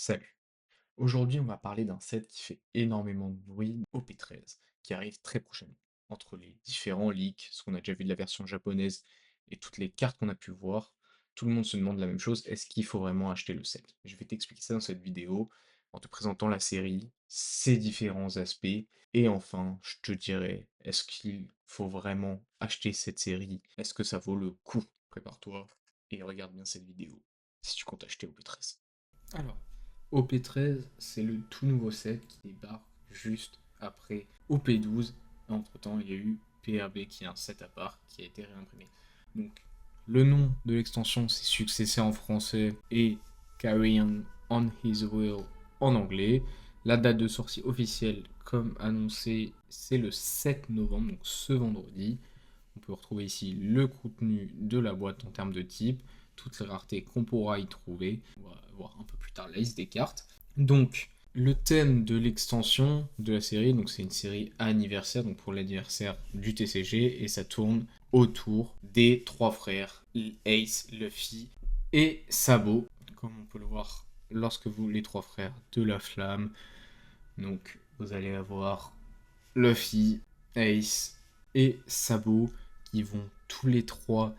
Salut. Aujourd'hui, on va parler d'un set qui fait énormément de bruit, OP13, qui arrive très prochainement. Entre les différents leaks, ce qu'on a déjà vu de la version japonaise et toutes les cartes qu'on a pu voir, tout le monde se demande la même chose, est-ce qu'il faut vraiment acheter le set? Je vais t'expliquer ça dans cette vidéo en te présentant la série, ses différents aspects, et enfin, je te dirai, est-ce qu'il faut vraiment acheter cette série? Est-ce que ça vaut le coup? Prépare-toi et regarde bien cette vidéo si tu comptes acheter OP13. Alors, OP13, c'est le tout nouveau set qui débarque juste après OP12. Entre-temps, il y a eu PRB qui est un set à part qui a été réimprimé. Donc, le nom de l'extension, c'est Successeur en français et Carrying on His Will en anglais. La date de sortie officielle, comme annoncé, c'est le 7 novembre, donc ce vendredi. On peut retrouver ici le contenu de la boîte en termes de type, toutes les raretés qu'on pourra y trouver. On va voir un peu plus tard la liste des cartes. Donc, le thème de l'extension de la série, donc c'est une série anniversaire, donc pour l'anniversaire du TCG, et ça tourne autour des trois frères, Ace, Luffy et Sabo, comme on peut le voir lorsque vous, les trois frères de la flamme. Donc, vous allez avoir Luffy, Ace et Sabo qui vont tous les trois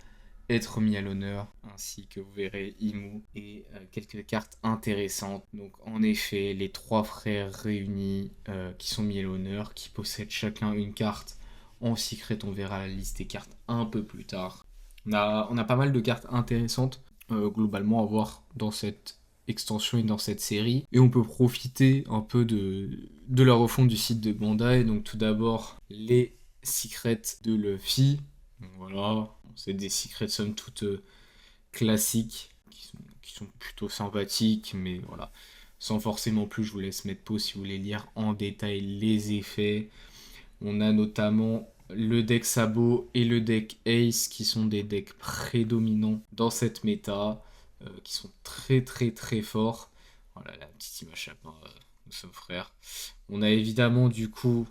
être mis à l'honneur, ainsi que vous verrez Imu et quelques cartes intéressantes. Donc en effet, les trois frères réunis qui sont mis à l'honneur, qui possèdent chacun une carte en secret, on verra la liste des cartes un peu plus tard. On a pas mal de cartes intéressantes globalement à voir dans cette extension et dans cette série. Et on peut profiter un peu de la refonte du site de Bandai. Donc tout d'abord, les secrets de Luffy. Donc voilà, c'est des secrets somme toute classiques qui sont plutôt sympathiques, mais voilà. Sans forcément plus, je vous laisse mettre pause si vous voulez lire en détail les effets. On a notamment le deck Sabo et le deck Ace qui sont des decks prédominants dans cette méta, qui sont très très très forts. Voilà la petite image lapin, nous sommes frères. On a évidemment du coup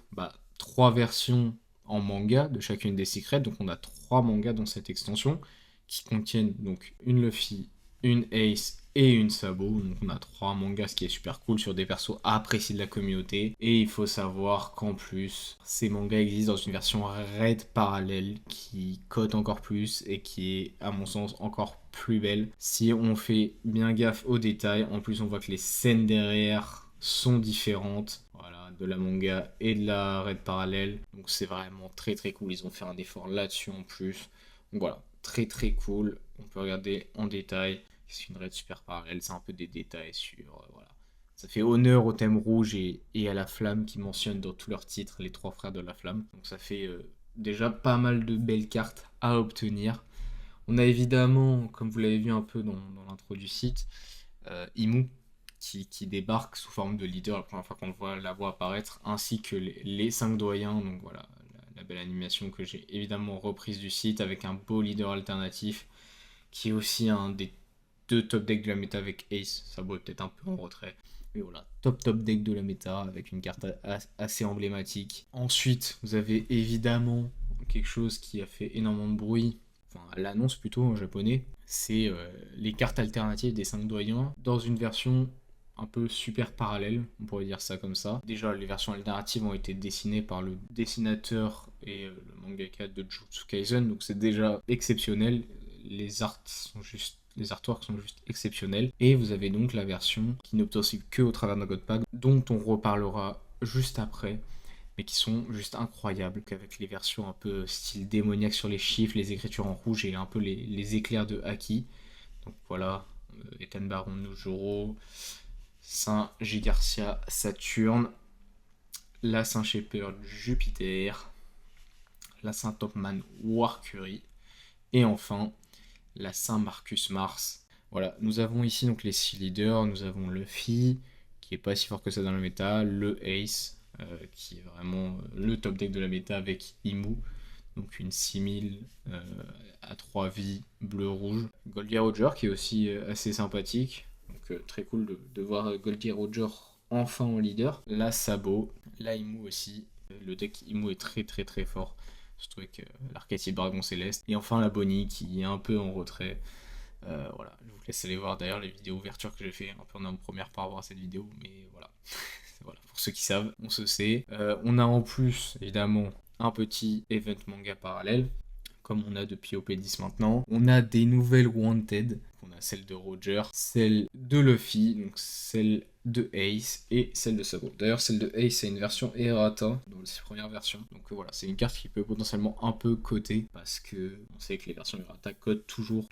trois versions en manga de chacune des secrets, donc on a trois mangas dans cette extension qui contiennent donc une Luffy, une Ace et une Sabo. Donc on a trois mangas, ce qui est super cool sur des persos appréciés de la communauté. Et il faut savoir qu'en plus, ces mangas existent dans une version raid parallèle qui cote encore plus et qui est à mon sens encore plus belle. Si on fait bien gaffe aux détails, en plus on voit que les scènes derrière sont différentes. Voilà, de la manga et de la raid parallèle. Donc c'est vraiment très très cool. Ils ont fait un effort là-dessus en plus. Donc voilà, très très cool. On peut regarder en détail. C'est une raid super parallèle. C'est un peu des détails sur. Voilà. Ça fait honneur au thème rouge et à la flamme qui mentionne dans tous leurs titres les trois frères de la flamme. Donc ça fait déjà pas mal de belles cartes à obtenir. On a évidemment, comme vous l'avez vu un peu dans l'intro du site, Imu qui débarque sous forme de leader la première fois qu'on la voit apparaître, ainsi que les 5 doyens. Donc voilà, la belle animation que j'ai évidemment reprise du site avec un beau leader alternatif qui est aussi un des deux top decks de la méta avec Ace. Ça vaut peut-être un peu en retrait. Mais voilà, top deck de la méta avec une carte assez emblématique. Ensuite, vous avez évidemment quelque chose qui a fait énormément de bruit, enfin l'annonce plutôt en japonais, c'est les cartes alternatives des 5 doyens dans une version un peu super parallèle, on pourrait dire ça comme ça. Déjà, les versions alternatives ont été dessinées par le dessinateur et le mangaka de Jujutsu Kaisen, donc c'est déjà exceptionnel. Les artworks sont juste exceptionnels. Et vous avez donc la version qui n'est possible que au travers d'un God Pack, dont on reparlera juste après, mais qui sont juste incroyables, avec les versions un peu style démoniaque sur les chiffres, les écritures en rouge et un peu les éclairs de Haki. Donc voilà, Ethan Baron Nojoro, Saint Gigarcia Saturne, la Saint Shepherd Jupiter, la Saint Topman Warcury, et enfin la Saint Marcus Mars. Voilà, nous avons ici donc les 6 leaders, nous avons Luffy, qui est pas si fort que ça dans la méta, le Ace, qui est vraiment le top deck de la méta avec Imu, donc une 6000 à 3 vies bleu-rouge. Goldie Roger qui est aussi assez sympathique, donc très cool de voir Goldie Roger enfin en leader. La Sabo, la Imu aussi, le deck Imu est très très très fort, surtout avec l'archétype Dragon Céleste. Et enfin la Bonnie qui est un peu en retrait, Voilà, je vous laisse aller voir d'ailleurs les vidéos ouverture que j'ai fait un peu en première par rapport à cette vidéo, mais voilà. Voilà, pour ceux qui savent, on se sait. On a en plus, évidemment, un petit event manga parallèle, comme on a depuis OP10 maintenant. On a des nouvelles Wanted. On a celle de Roger, celle de Luffy, donc celle de Ace et celle de Sabo. D'ailleurs, celle de Ace, c'est une version errata dans ses premières versions. Donc voilà, c'est une carte qui peut potentiellement un peu coter parce que on sait que les versions errata cotent toujours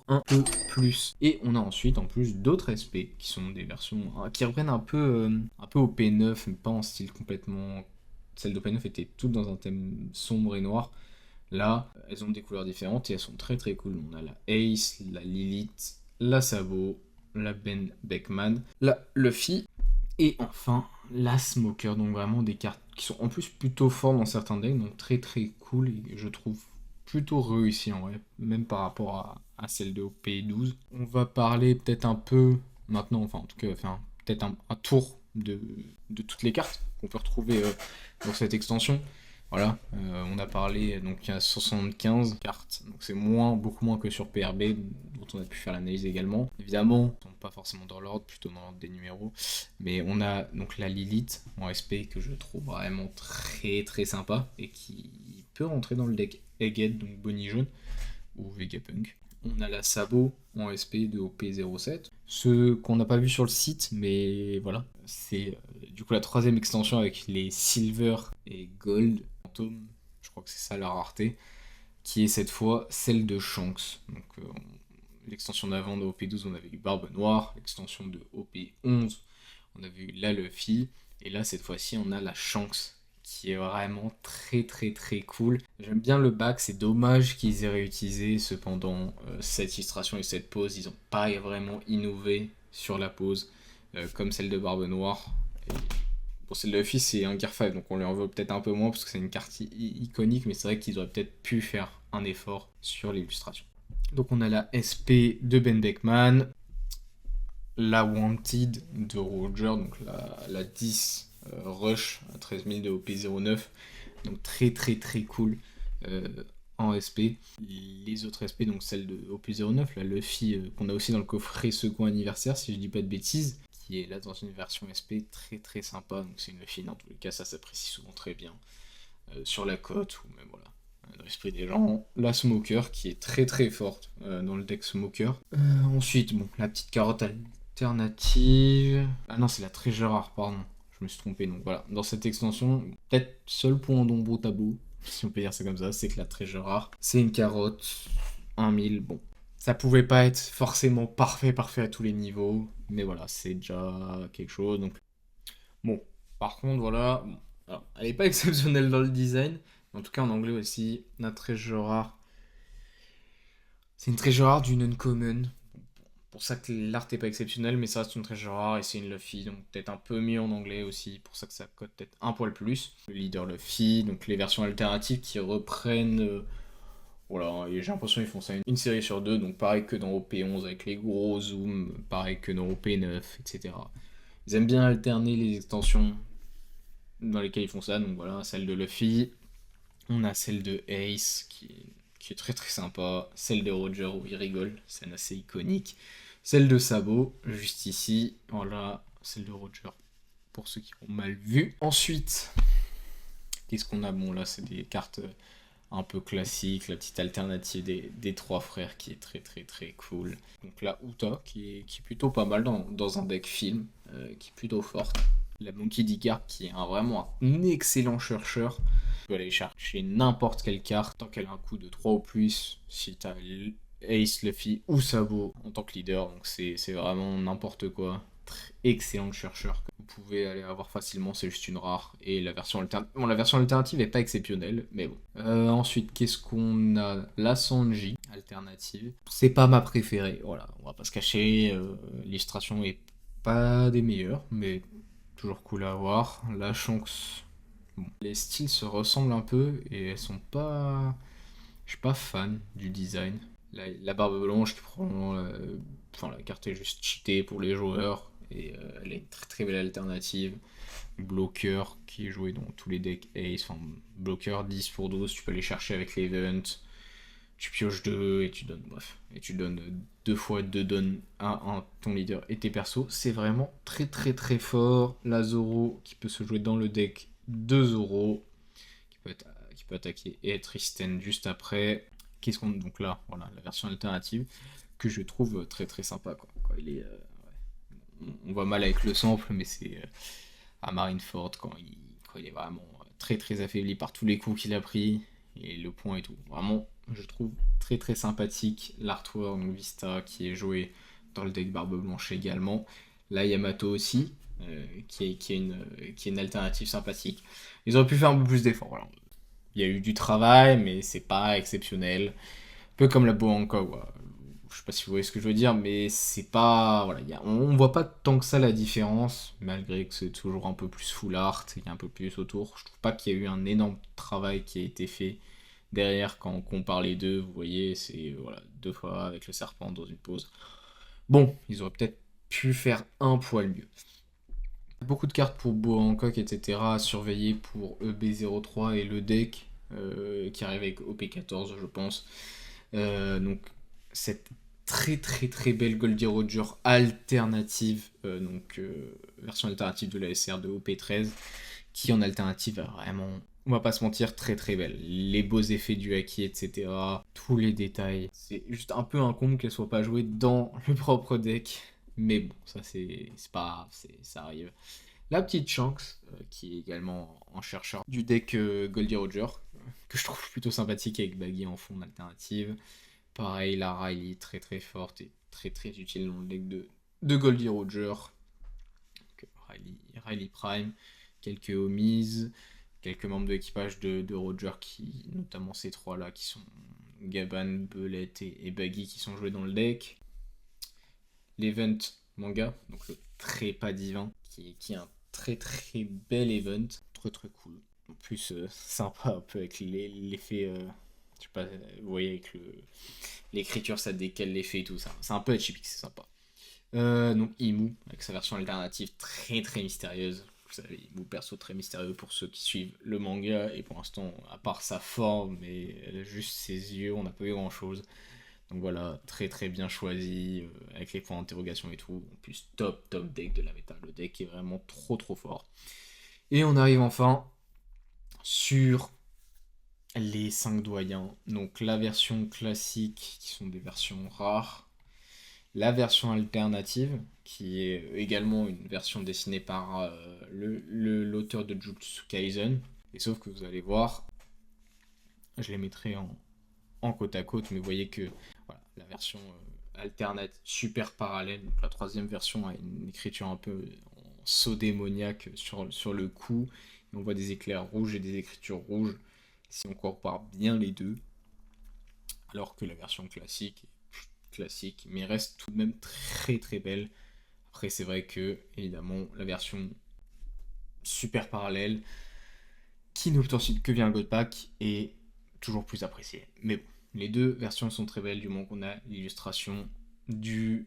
un peu plus. Et on a ensuite en plus d'autres SP qui sont des versions qui reprennent un peu OP9, mais pas en style complètement. Celle d'OP9 était toute dans un thème sombre et noir. Là, elles ont des couleurs différentes et elles sont très cool. On a la Ace, la Lilith, la Sabo, la Ben Beckman, la Luffy et enfin la Smoker. Donc vraiment des cartes qui sont en plus plutôt fortes dans certains decks, donc très cool et je trouve plutôt réussi en vrai, même par rapport à celle de OP12. On va parler peut-être un peu maintenant, enfin en tout cas, enfin, peut-être un tour de toutes les cartes qu'on peut retrouver dans cette extension. Voilà, on a parlé, donc il y a 75 cartes, donc c'est beaucoup moins que sur PRB, dont on a pu faire l'analyse également. Évidemment, pas forcément dans l'ordre, plutôt dans l'ordre des numéros, mais on a donc la Lilith en SP que je trouve vraiment très sympa et qui peut rentrer dans le deck Egghead, donc Bonnie jaune, ou Vegapunk. On a la Sabo en SP de OP07, ce qu'on n'a pas vu sur le site, mais voilà, c'est du coup la troisième extension avec les Silver et Gold Phantom, je crois que c'est ça la rareté, qui est cette fois celle de Shanks. Donc l'extension d'avant de OP12 on avait eu Barbe Noire, l'extension de OP11 on avait eu la Luffy, et là cette fois-ci on a la Shanks qui est vraiment très cool. J'aime bien le bac, c'est dommage qu'ils aient réutilisé, cependant cette illustration et cette pose, ils n'ont pas vraiment innové sur la pose, comme celle de Barbe Noire. Et bon, celle de Luffy c'est un Gear 5, donc on lui en veut peut-être un peu moins parce que c'est une carte iconique, mais c'est vrai qu'ils auraient peut-être pu faire un effort sur l'illustration. Donc on a la SP de Ben Beckman, la Wanted de Roger, donc la 10 Rush à 13 000 de OP09, donc très cool en SP. Les autres SP, donc celle de OP09, la Luffy qu'on a aussi dans le coffret second anniversaire, si je dis pas de bêtises, qui est là dans une version SP très sympa, donc c'est une Luffy, dans tous les cas ça s'apprécie souvent très bien sur la côte ou même voilà dans l'esprit des gens. La Smoker qui est très forte dans le deck Smoker. Ensuite, bon, la petite carotte alternative. Ah non, c'est la Treasure Rare, pardon. Je me suis trompé. Donc voilà, dans cette extension, peut-être seul point d'ombre au tableau, si on peut dire ça comme ça, c'est que la Treasure Rare, c'est une carotte 1000. Bon, ça pouvait pas être forcément parfait à tous les niveaux, mais voilà, c'est déjà quelque chose. Donc bon, par contre, voilà, bon, alors, elle est pas exceptionnelle dans le design, en tout cas en anglais aussi, la Treasure Rare. C'est une Treasure Rare d'une uncommon. Pour ça que l'art est pas exceptionnel, mais ça reste une Treasure Rare et c'est une Luffy, donc peut-être un peu mieux en anglais aussi, pour ça que ça cote peut-être un poil plus. Le leader Luffy, donc les versions alternatives qui reprennent. Voilà, et j'ai l'impression qu'ils font ça une série sur deux, donc pareil que dans OP11 avec les gros zooms, pareil que dans OP9, etc. Ils aiment bien alterner les extensions dans lesquelles ils font ça, donc voilà, celle de Luffy, on a celle de Ace qui est très sympa, celle de Roger où il rigole, scène assez iconique, celle de Sabo, juste ici, voilà, celle de Roger, pour ceux qui ont mal vu. Ensuite, qu'est-ce qu'on a? Bon là c'est des cartes un peu classiques, la petite alternative des trois frères qui est très cool. Donc la Uta qui est plutôt pas mal dans un deck film, qui est plutôt forte. La Monkey D card qui est vraiment un excellent chercheur. Tu peux aller chercher n'importe quelle carte tant qu'elle a un coût de 3 ou plus. Si t'as Ace, Luffy ou Sabo en tant que leader, donc c'est vraiment n'importe quoi. Excellent chercheur que vous pouvez aller avoir facilement, c'est juste une rare. Et la version alternative, bon, la version alternative est pas exceptionnelle, mais bon. Ensuite, qu'est-ce qu'on a? La Sanji alternative. C'est pas ma préférée, voilà, on va pas se cacher. L'illustration est pas des meilleures, mais toujours cool à avoir. La Shanks. Bon. Les styles se ressemblent un peu et elles sont pas. Je suis pas fan du design. La barbe blanche qui prend. Enfin, la carte est juste cheatée pour les joueurs et elle est une très belle alternative. Bloqueur qui est joué dans tous les decks Ace. Enfin, bloqueur 10 pour 12, tu peux aller chercher avec l'event. Tu pioches 2 et tu donnes. Bref. Et tu donnes 2 fois 2 donnes un ton leader et tes persos. C'est vraiment très très très fort. La Zoro qui peut se jouer dans le deck de Zoro, qui peut attaquer et être Risten juste après. Qu'est-ce qu'on donc là, voilà, la version alternative que je trouve très très sympa quoi. Quand il est, on voit mal avec le sample, mais c'est à Marineford quand il est vraiment très très affaibli par tous les coups qu'il a pris et le point et tout. Vraiment, je trouve très très sympathique l'artwork donc Vista qui est joué dans le deck Barbe Blanche également. Là, Yamato aussi, qui est une alternative sympathique. Ils auraient pu faire un peu plus d'efforts. Voilà. Il y a eu du travail, mais c'est pas exceptionnel. Un peu comme la Boanka, quoi. Je sais pas si vous voyez ce que je veux dire, mais c'est pas. Voilà, on voit pas tant que ça la différence, malgré que c'est toujours un peu plus full art, il y a un peu plus autour. Je trouve pas qu'il y a eu un énorme travail qui a été fait derrière quand on compare les deux. Vous voyez, c'est voilà, 2 fois avec le serpent dans une pause. Bon, ils auraient peut-être pu faire un poil mieux. Beaucoup de cartes pour Boa Hancock, etc. à surveiller pour EB03 et le deck qui arrive avec OP14, je pense. Donc, cette très très très belle Goldie Roger alternative, version alternative de la SR de OP13, qui en alternative a vraiment, on va pas se mentir, très très belle. Les beaux effets du haki, etc. Tous les détails. C'est juste un peu un comble qu'elle soit pas jouée dans le propre deck. Mais bon, ça c'est pas grave, ça arrive. La petite Shanks, qui est également en chercheur du deck Goldie Roger, que je trouve plutôt sympathique avec Baggy en fond d'alternative. Pareil, la Riley très très forte et très très utile dans le deck de Goldie Roger. Donc, Riley Prime, quelques homies, quelques membres de l'équipage de Roger, notamment ces trois-là, qui sont Gaban, Belette et Baggy, qui sont joués dans le deck. L'event manga, donc le trépas divin, qui est un très très bel event, très très cool. En plus, sympa un peu avec l'effet, je sais pas, vous voyez avec l'écriture, ça décale l'effet et tout ça. C'est un peu atypique, c'est sympa. Donc Imu, avec sa version alternative très très mystérieuse. Vous savez, Imu perso très mystérieux pour ceux qui suivent le manga, et pour l'instant, à part sa forme et juste ses yeux, on n'a pas eu grand chose. Donc voilà, très très bien choisi, avec les points d'interrogation et tout. En plus, top deck de la méta. Le deck est vraiment trop trop fort. Et on arrive enfin sur les 5 doyens. Donc la version classique, qui sont des versions rares. La version alternative, qui est également une version dessinée par l'auteur de Jujutsu Kaisen. Et sauf que vous allez voir, je les mettrai en côte à côte, mais vous voyez que voilà, la version alternative super parallèle, donc la troisième version a une écriture un peu en saut démoniaque sur le cou, et on voit des éclairs rouges et des écritures rouges si on compare bien les deux, alors que la version classique, mais reste tout de même très très belle. Après c'est vrai que évidemment la version super parallèle qui n'obtient ensuite que via un God Pack est toujours plus appréciée. Mais bon, les deux versions sont très belles du moment qu'on a l'illustration de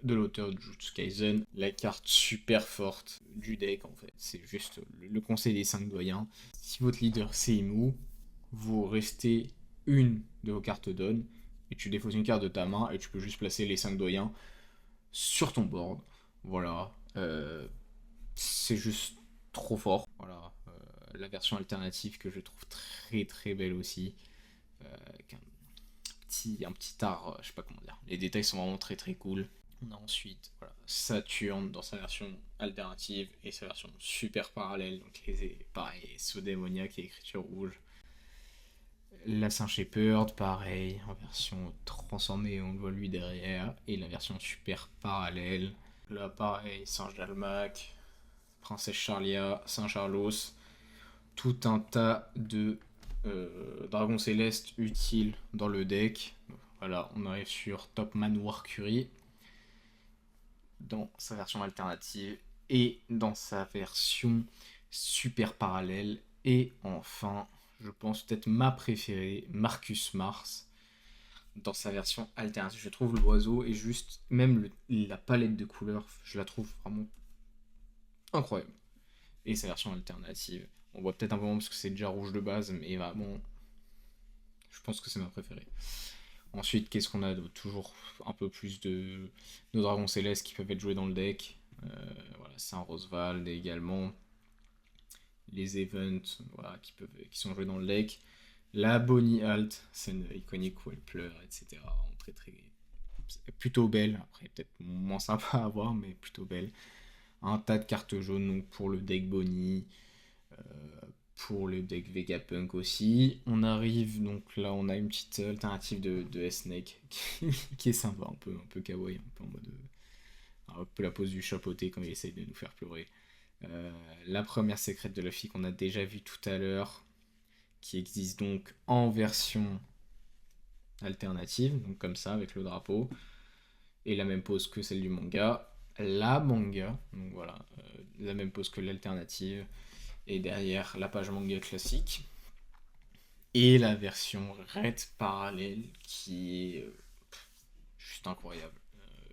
l'auteur de Jujutsu Kaisen, la carte super forte du deck en fait. C'est juste le conseil des 5 doyens. Si votre leader c'est Imu, vous restez une de vos cartes donne et tu défausses une carte de ta main et tu peux juste placer les 5 doyens sur ton board. Voilà. C'est juste trop fort. Voilà. La version alternative que je trouve très très belle aussi. Avec un petit art, je sais pas comment dire. Les détails sont vraiment très très cool. On a ensuite voilà, Saturne dans sa version alternative et sa version super parallèle. Donc pareil, saut démoniaque et écriture rouge. La Saint Shepherd, pareil, en version transformée, on le voit lui derrière. Et la version super parallèle. Là, pareil, Singe d'Almac, Princesse Charlia, Saint Charlos. Tout un tas de dragons célestes utiles dans le deck. Voilà, on arrive sur Topman Warcury dans sa version alternative et dans sa version super parallèle. Et enfin, je pense peut-être ma préférée, Marcus Mars, dans sa version alternative. Je trouve l'oiseau et juste, même la palette de couleurs, je la trouve vraiment incroyable. Et sa version alternative, on voit peut-être un peu moins parce que c'est déjà rouge de base, mais vraiment, je pense que c'est ma préférée. Ensuite, qu'est-ce qu'on a d'autre? Toujours un peu plus de nos dragons célestes qui peuvent être joués dans le deck. Voilà, Saint Roswald également. Les events voilà, qui sont joués dans le deck. La Bonnie Alt, scène iconique où elle pleure, etc. Très très plutôt belle. Après, peut-être moins sympa à voir, mais plutôt belle. Un tas de cartes jaunes donc pour le deck Bonnie, euh, pour le deck Vegapunk aussi. On arrive, donc là, on a une petite alternative de S-Snake qui est sympa, un peu kawaii, un peu en mode. Un peu la pose du chapeauté quand il essaye de nous faire pleurer. La première secrète de Luffy qu'on a déjà vu tout à l'heure, qui existe donc en version alternative, donc comme ça, avec le drapeau, et la même pose que celle du manga. La manga, donc voilà, la même pose que l'alternative, et derrière la page manga classique, et la version Red parallèle qui est juste incroyable,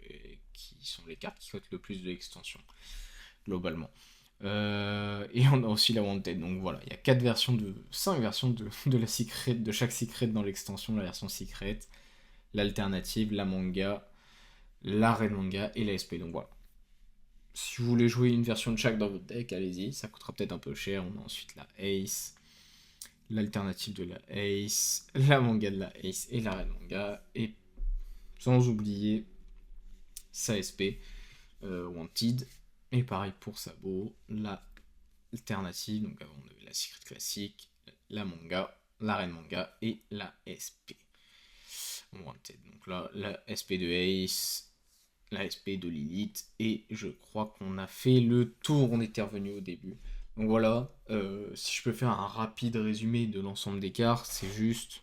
et qui sont les cartes qui cotent le plus de l'extension, globalement. Et on a aussi la Wanted. Donc voilà, il y a 5 versions de la secret, de chaque secret dans l'extension, la version secret, l'alternative, la manga, la red manga et la SP. Donc voilà. Si vous voulez jouer une version de chaque dans votre deck, allez-y. Ça coûtera peut-être un peu cher. On a ensuite la Ace, l'alternative de la Ace, la manga de la Ace et la red manga. Et sans oublier sa SP, Wanted. Et pareil pour Sabo, la alternative. Donc avant on avait la secret classique, la manga, la reine manga et la SP. Wanted. Donc là, la SP de Ace, la SP de Lilith, et je crois qu'on a fait le tour, on était revenu au début. Donc voilà, si je peux faire un rapide résumé de l'ensemble des cartes, c'est juste,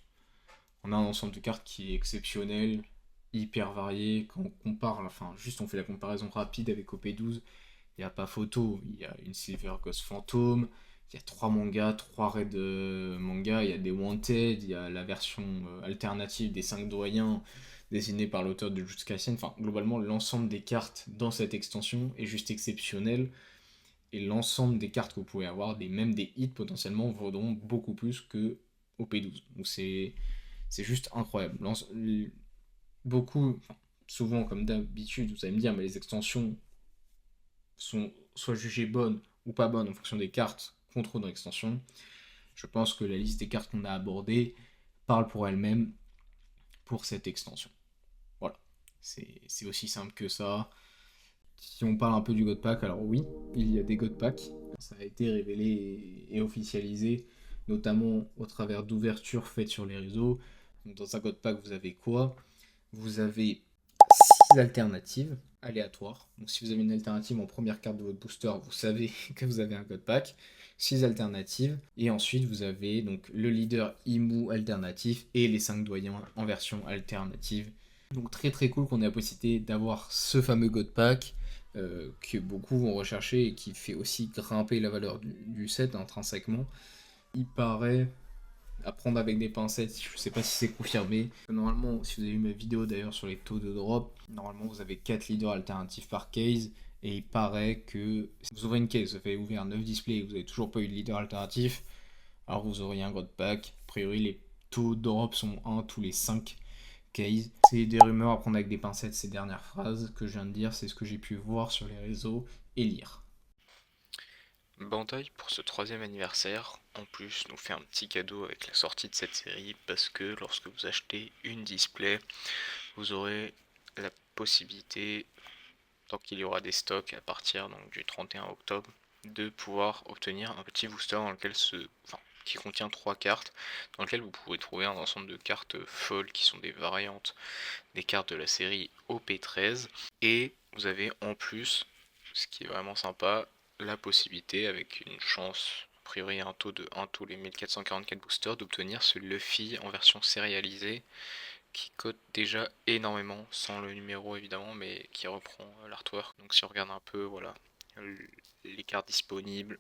on a un ensemble de cartes qui est exceptionnel, hyper varié, quand on compare, enfin juste on fait la comparaison rapide avec OP12, il n'y a pas photo. Il y a une Silver Ghost Phantom, il y a 3 mangas, 3 raids mangas, il y a des Wanted, il y a la version alternative des 5 doyens dessinée par l'auteur de Jujutsu Kaisen. Enfin, globalement, l'ensemble des cartes dans cette extension est juste exceptionnel. Et l'ensemble des cartes que vous pouvez avoir, même des hits potentiellement, vaudront beaucoup plus que au P12. Donc c'est juste incroyable. Beaucoup, enfin, souvent comme d'habitude, vous allez me dire, mais les extensions sont soit jugées bonnes ou pas bonnes en fonction des cartes qu'on trouve dans l'extension. Je pense que la liste des cartes qu'on a abordées parle pour elle-même pour cette extension. Voilà, c'est aussi simple que ça. Si on parle un peu du God Pack, alors oui, il y a des God Packs. Ça a été révélé et officialisé, notamment au travers d'ouvertures faites sur les réseaux. Donc dans un God Pack, vous avez quoi? Vous avez 6 alternatives aléatoires. Donc si vous avez une alternative en première carte de votre booster, vous savez que vous avez un code pack. 6 alternatives. Et ensuite, vous avez donc le leader Imu alternatif et les 5 doyens en version alternative. Donc très très cool qu'on ait la possibilité d'avoir ce fameux God Pack que beaucoup vont rechercher et qui fait aussi grimper la valeur du set intrinsèquement. Il paraît à prendre avec des pincettes, je sais pas si c'est confirmé. Normalement, si vous avez vu ma vidéo d'ailleurs sur les taux de drop, normalement vous avez 4 leaders alternatifs par case, et il paraît que si vous ouvrez une case, vous avez ouvert 9 displays et vous n'avez toujours pas eu de leader alternatif, alors vous auriez un God Pack. A priori, les taux de drop sont 1 tous les 5 cases. C'est des rumeurs à prendre avec des pincettes, ces dernières phrases que je viens de dire, c'est ce que j'ai pu voir sur les réseaux et lire. Bandai, pour ce troisième anniversaire, en plus, nous fait un petit cadeau avec la sortie de cette série parce que lorsque vous achetez une display, vous aurez la possibilité, tant qu'il y aura des stocks à partir donc, du 31 octobre, de pouvoir obtenir un petit booster dans lequel qui contient 3 cartes, dans lequel vous pouvez trouver un ensemble de cartes folles qui sont des variantes des cartes de la série OP13. Et vous avez en plus, ce qui est vraiment sympa, la possibilité, avec une chance, a priori un taux de 1 tous les 1444 boosters, d'obtenir ce Luffy en version sérialisée qui cote déjà énormément, sans le numéro évidemment, mais qui reprend l'artwork. Donc si on regarde un peu, voilà, les cartes disponibles,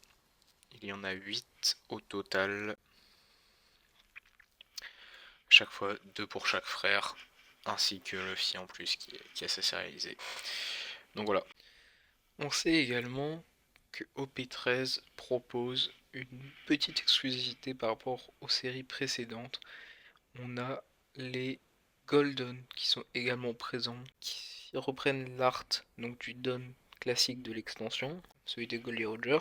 il y en a 8 au total, chaque fois 2 pour chaque frère, ainsi que Luffy en plus qui est assez sérialisé. Donc voilà. On sait également que OP13 propose une petite exclusivité par rapport aux séries précédentes. On a les Golden qui sont également présents, qui reprennent l'art donc du Don classique de l'extension, celui des Goldie Roger,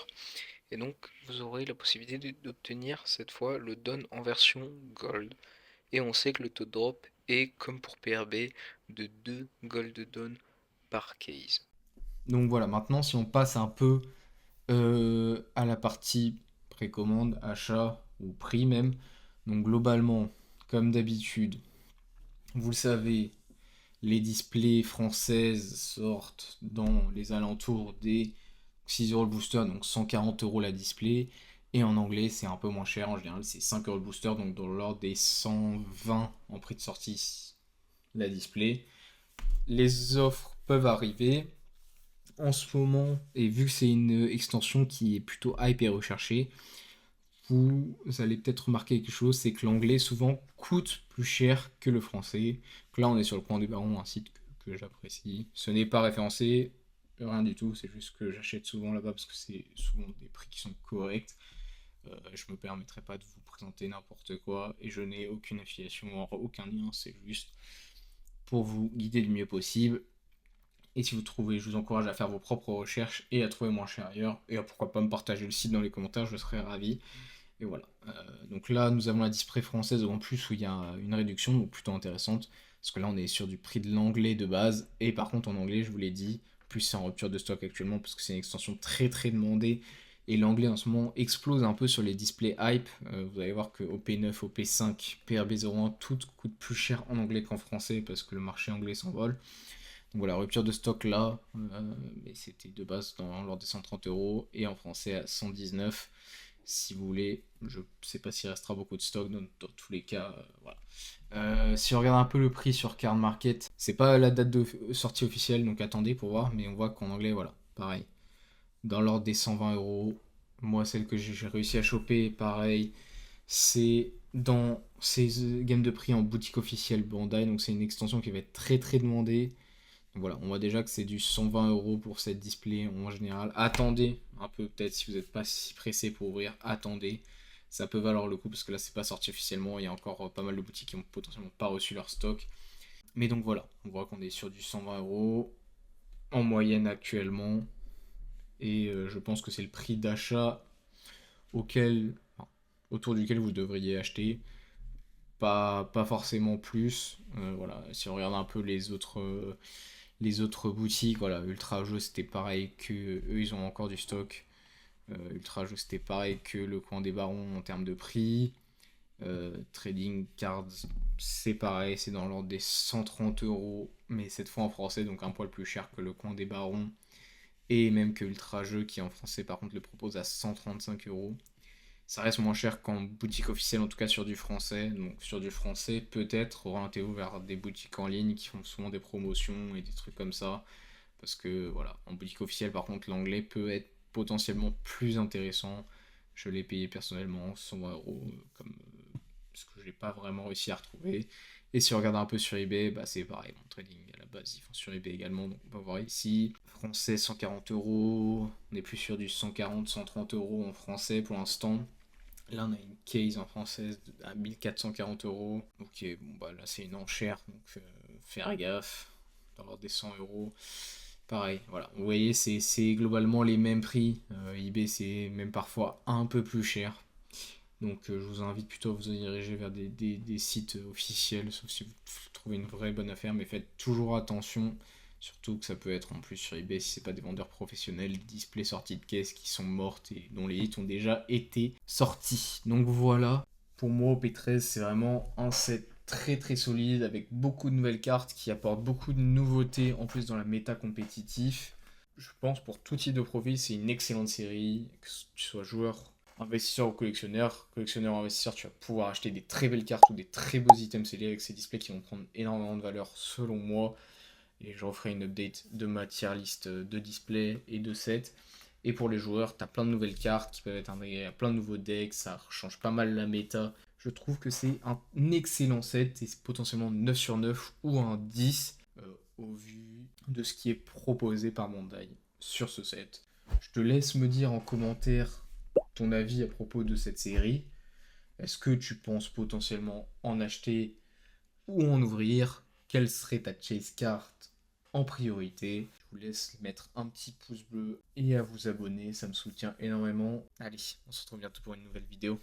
et donc vous aurez la possibilité d'obtenir cette fois le Don en version Gold. Et on sait que le taux de drop est, comme pour PRB, de 2 Gold Dawn par case. Donc voilà, maintenant si on passe un peu à la partie précommande, achat ou prix même. Donc globalement, comme d'habitude, vous le savez, les displays françaises sortent dans les alentours des 6 euros le booster, donc 140 euros la display. Et en anglais, c'est un peu moins cher. En général, c'est 5 euros le booster, donc dans l'ordre des 120 en prix de sortie la display. Les offres peuvent arriver en ce moment, et vu que c'est une extension qui est plutôt hype et recherchée, vous allez peut-être remarquer quelque chose, c'est que l'anglais souvent coûte plus cher que le français. Donc là, on est sur le Coin des Barons, un site que j'apprécie. Ce n'est pas référencé, rien du tout, c'est juste que j'achète souvent là-bas parce que c'est souvent des prix qui sont corrects. Je me permettrai pas de vous présenter n'importe quoi et je n'ai aucune affiliation, aucun lien, c'est juste pour vous guider du mieux possible. Et si vous trouvez, je vous encourage à faire vos propres recherches et à trouver moins cher ailleurs. Et pourquoi pas me partager le site dans les commentaires, je serais ravi. Et voilà. Donc là, nous avons la display française en plus où il y a une réduction, donc plutôt intéressante. Parce que là, on est sur du prix de l'anglais de base. Et par contre, en anglais, je vous l'ai dit, plus c'est en rupture de stock actuellement parce que c'est une extension très très demandée. Et l'anglais en ce moment explose un peu sur les displays hype. Vous allez voir que OP9, OP5, PRB01, tout coûte plus cher en anglais qu'en français parce que le marché anglais s'envole. Donc voilà, rupture de stock là, mais c'était de base dans l'ordre des 130 euros et en français à 119. Si vous voulez, je ne sais pas s'il restera beaucoup de stock, dans tous les cas, voilà. Si on regarde un peu le prix sur Card Market, c'est pas la date de sortie officielle, donc attendez pour voir, mais on voit qu'en anglais, voilà, pareil, dans l'ordre des 120 euros. Moi, celle que j'ai réussi à choper, pareil, c'est dans ces gammes de prix en boutique officielle Bandai, donc c'est une extension qui va être très très demandée. Donc voilà, on voit déjà que c'est du 120 euros pour cette display en général. Attendez un peu, peut-être si vous n'êtes pas si pressé pour ouvrir, attendez. Ça peut valoir le coup parce que là, c'est pas sorti officiellement. Il y a encore pas mal de boutiques qui ont potentiellement pas reçu leur stock. Mais donc voilà, on voit qu'on est sur du 120 euros en moyenne actuellement. Et je pense que c'est le prix d'achat auquel, enfin, autour duquel vous devriez acheter. Pas forcément plus. Voilà, si on regarde un peu les autres boutiques, voilà, Ultra Jeux c'était pareil que eux ils ont encore du stock. Ultra Jeux c'était pareil que le Coin des Barons en termes de prix. Trading Cards c'est pareil, c'est dans l'ordre des 130 euros, mais cette fois en français, donc un poil plus cher que le Coin des Barons. Et même que Ultra Jeux qui en français par contre le propose à 135 euros. Ça reste moins cher qu'en boutique officielle, en tout cas sur du français. Donc sur du français, peut-être orientez-vous vers des boutiques en ligne qui font souvent des promotions et des trucs comme ça. Parce que voilà, en boutique officielle, par contre, l'anglais peut être potentiellement plus intéressant. Je l'ai payé personnellement 120 euros, comme ce que j'ai pas vraiment réussi à retrouver. Et si on regarde un peu sur eBay, bah c'est pareil, mon trading à la base, ils font sur eBay également. Donc on va voir ici, français 140 euros, on est plus sur du 140, 130 euros en français pour l'instant. Là, on a une case en française à 1440 euros. Ok, bon, bah là, c'est une enchère, donc faire gaffe. Dans l'ordre des 100 euros. Pareil, voilà. Vous voyez, c'est globalement les mêmes prix. eBay, c'est même parfois un peu plus cher. Donc, je vous invite plutôt à vous diriger vers des sites officiels, sauf si vous trouvez une vraie bonne affaire. Mais faites toujours attention. Surtout que ça peut être en plus sur eBay si c'est pas des vendeurs professionnels, displays sorties de caisse qui sont mortes et dont les hits ont déjà été sortis. Donc voilà, pour moi OP13 c'est vraiment un set très très solide avec beaucoup de nouvelles cartes qui apportent beaucoup de nouveautés en plus dans la méta compétitive. Je pense pour tout type de profil c'est une excellente série, que tu sois joueur, investisseur ou collectionneur. Collectionneur ou investisseur, tu vas pouvoir acheter des très belles cartes ou des très beaux items scellés avec ces displays qui vont prendre énormément de valeur selon moi. Et je referai une update de ma tier list de display et de sets. Et pour les joueurs, tu as plein de nouvelles cartes qui peuvent être intégrées à plein de nouveaux decks, ça change pas mal la méta. Je trouve que c'est un excellent set et c'est potentiellement 9 sur 9 ou un 10 au vu de ce qui est proposé par Bandai sur ce set. Je te laisse me dire en commentaire ton avis à propos de cette série. Est-ce que tu penses potentiellement en acheter où en ouvrir, quelle serait ta chase card en priorité. Je vous laisse mettre un petit pouce bleu et à vous abonner, ça me soutient énormément. Allez, on se retrouve bientôt pour une nouvelle vidéo.